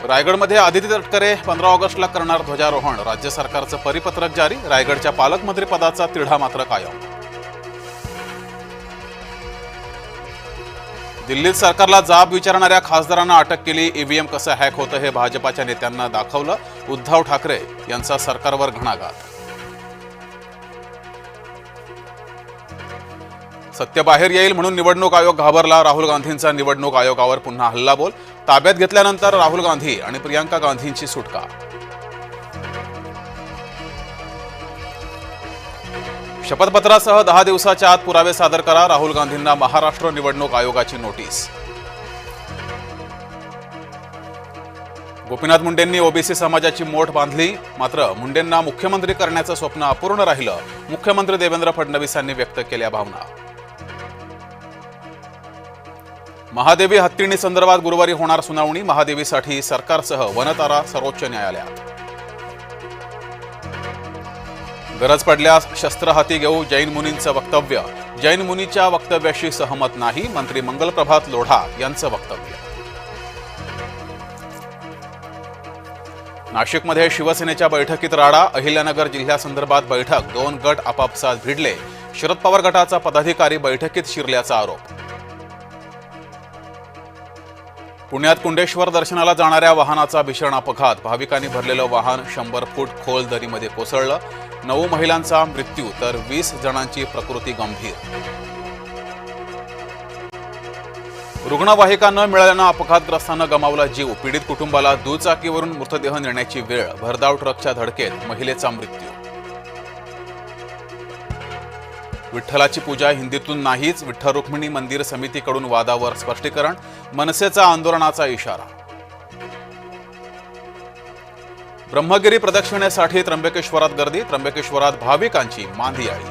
रायगडमध्ये आदिती तटकरे 15 ऑगस्टला करणार ध्वजारोहण. राज्य सरकारचं परिपत्रक जारी. रायगडच्या पालकमंत्री पदाचा तिढा मात्र कायम. दिल्लीत सरकारला जाब विचारणाऱ्या खासदारांना अटक केली. ईव्हीएम कसं हॅक होतं हे भाजपाच्या नेत्यांना दाखवलं. उद्धव ठाकरे यांचा सरकारवर घणाघात. सत्य बाहेर येईल म्हणून निवडणूक आयोग घाबरला. राहुल गांधींचा निवडणूक आयोगावर पुन्हा हल्लाबोल. ताब्यात घेतल्यानंतर राहुल गांधी आणि प्रियांका गांधींची सुटका. शपथपत्रासह 10 दिवसाच्या आत पुरावे सादर करा. राहुल गांधींना महाराष्ट्र निवडणूक आयोगाची नोटीस. गोपीनाथ मुंडेंनी ओबीसी समाजाची मोठ बांधली. मात्र मुंडेंना मुख्यमंत्री करण्याचं स्वप्न अपूर्ण राहिलं. मुख्यमंत्री देवेंद्र फडणवीसांनी व्यक्त केल्या भावना. महादेवी हत्तीणी संदर्भात गुरुवारी होणार सुनावणी. महादेवीसाठी सरकारसह वनतारा सर्वोच्च न्यायालयात. गरज पडल्यास शस्त्र हाती घेऊ. जैन मुनींचं वक्तव्य. जैन मुनीच्या वक्तव्याशी सहमत नाही. मंत्री मंगलप्रभात लोढा यांचं वक्तव्य. नाशिकमध्ये शिवसेनेच्या बैठकीत राडा. अहिल्यानगर जिल्ह्यासंदर्भात बैठक. 2 गट आपापसात भिडले. शरद पवार गटाचा पदाधिकारी बैठकीत शिरल्याचा आरोप. पुण्यात कुंडेश्वर दर्शनाला जाणाऱ्या वाहनाचा भीषण अपघात. भाविकांनी भरलेलं वाहन 100 फूट खोल दरीमध्ये कोसळलं. 9 महिलांचा मृत्यू तर 20 जणांची प्रकृती गंभीर. रुग्णवाहिका न मिळाल्यानं अपघातग्रस्तानं गमावला जीव. पीडित कुटुंबाला दुचाकीवरून मृतदेह नेण्याची वेळ. भरधाव ट्रकच्या धडकेत महिलेचा मृत्यू. विठ्ठलाची पूजा हिंदीतून नाहीच. विठ्ठल रुक्मिणी मंदिर समितीकडून वादावर स्पष्टीकरण. मनसेचा आंदोलनाचा इशारा. ब्रह्मगिरी प्रदक्षिणेसाठी त्र्यंबकेश्वरात गर्दी. त्र्यंबकेश्वरात भाविकांची मांदियाळी.